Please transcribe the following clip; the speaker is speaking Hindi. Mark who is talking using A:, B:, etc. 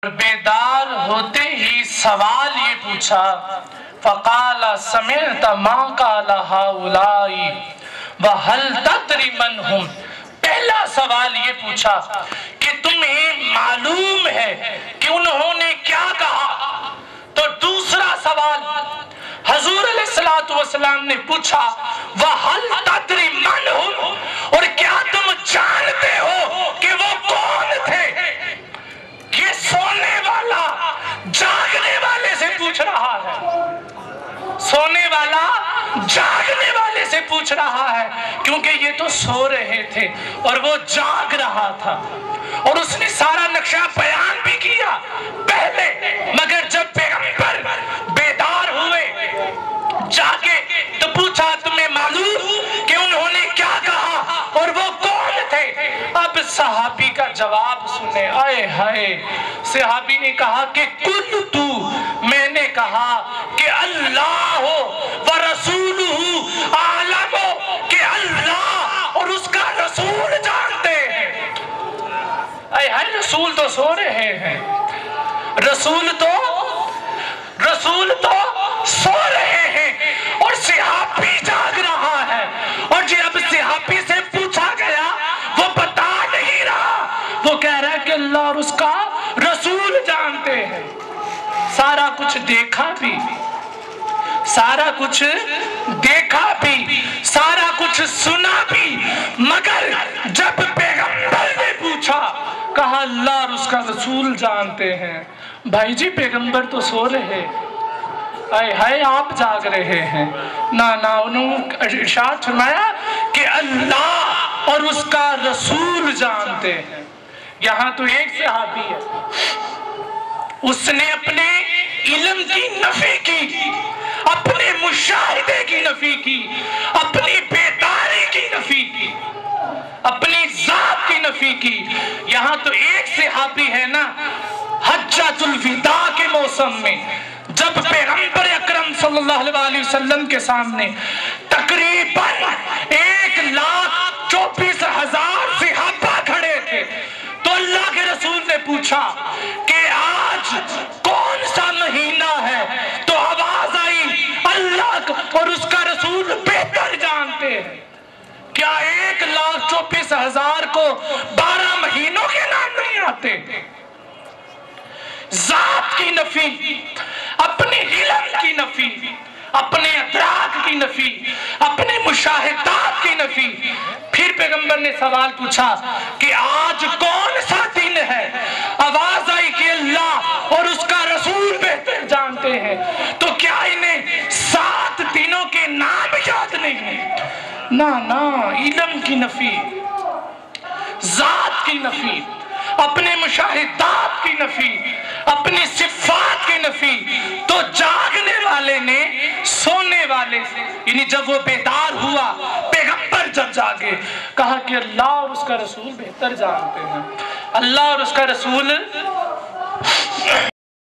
A: बेदार होते ही सवाल ये पूछा, फ़क़ाला समिअत मा क़ाला हाउलाई व हल तदरी मन हुम। पहला सवाल ये पूछा कि तुम्हें मालूम है कि उन्होंने क्या कहा। तो दूसरा सवाल हुज़ूर अलैहिस्सलातु वस्सलाम ने पूछा, व हल तदरी मन हुम, और क्या तुम जानते हो कि वो कौन थे। ये सोने वाला जागने वाले से पूछ रहा है, सोने वाला जागने वाले से पूछ रहा है, क्योंकि ये तो सो रहे थे और वो जाग रहा था। और उसने सारा नक्शा बयान भी किया पहले, मगर जब पैगंबर बेदार हुए, जागे, तो पूछा तुम्हें मालूम कि उन्होंने क्या कहा और वो कौन थे। अब सहाबी का जवाब सुने, आए हाय। सहाबी ने कहा कि कुल तू, मैंने कहा कि अल्लाह हो व रसूलुहु आलम हो, कि अल्लाह और उसका रसूल जानते हैं। आए हाय, रसूल तो सो रहे हैं, रसूल तो सो रहे हैं और सहाबी जाग रहा है। और जब सहाबी से पूछा गया वो बता नहीं रहा, वो कह रहा है कि अल्लाह और उसका रसूल जानते हैं। सारा कुछ देखा भी, सारा कुछ देखा भी, सारा कुछ सुना भी, मगर जब पैगंबर ने पूछा, कहा अल्लाह और उसका रसूल जानते हैं। भाई जी, पैगंबर तो सो रहे, आए हाय आप जाग रहे हैं। ना, उन्होंने इरशाद फरमाया कि अल्लाह और उसका रसूल जानते हैं। यहाँ तो एक सहाबी है, उसने अपने इल्म की नफी की, अपने मुशाहिदे की नफी की, अपनी बेदारी की नफी की, अपनी जात की नफी की। यहाँ तो एक सहाबी है ना, हज्जतुल विदा के मौसम में जब पैगंबर अकरम सल्लल्लाहु अलैहि वसल्लम के सामने तकरीबन 1,24,000 सहाबा खड़े थे, तो अल्लाह के रसूल ने पूछा कि आज कौन सा महीना है। तो आवाज आई, अल्लाह और उसका रसूल बेहतर जानते हैं। क्या 1,24,000 को 12 महीनों के नाम नहीं आते। जात की नफी, अपने इल्म की नफी, अपने अदराक की नफी, अपने मुशाहिदात की नफी। फिर पैगंबर ने सवाल पूछा कि आज कौन सा दिन है। आवाज आई कि अल्लाह और उसका रसूल बेहतर जानते हैं। तो क्या इन्हें 7 दिनों के नाम याद नहीं है। ना, इल्म की नफी, जात की नफी, अपने मुशाहिदात की नफी, अपनी सिफात की नफी। तो जागने वाले ने सोने वाले से, यानी जब वो बेदार हुआ, पैगंबर जब जागे, कहा कि अल्लाह और उसका रसूल बेहतर जानते हैं। अल्लाह और उसका रसूल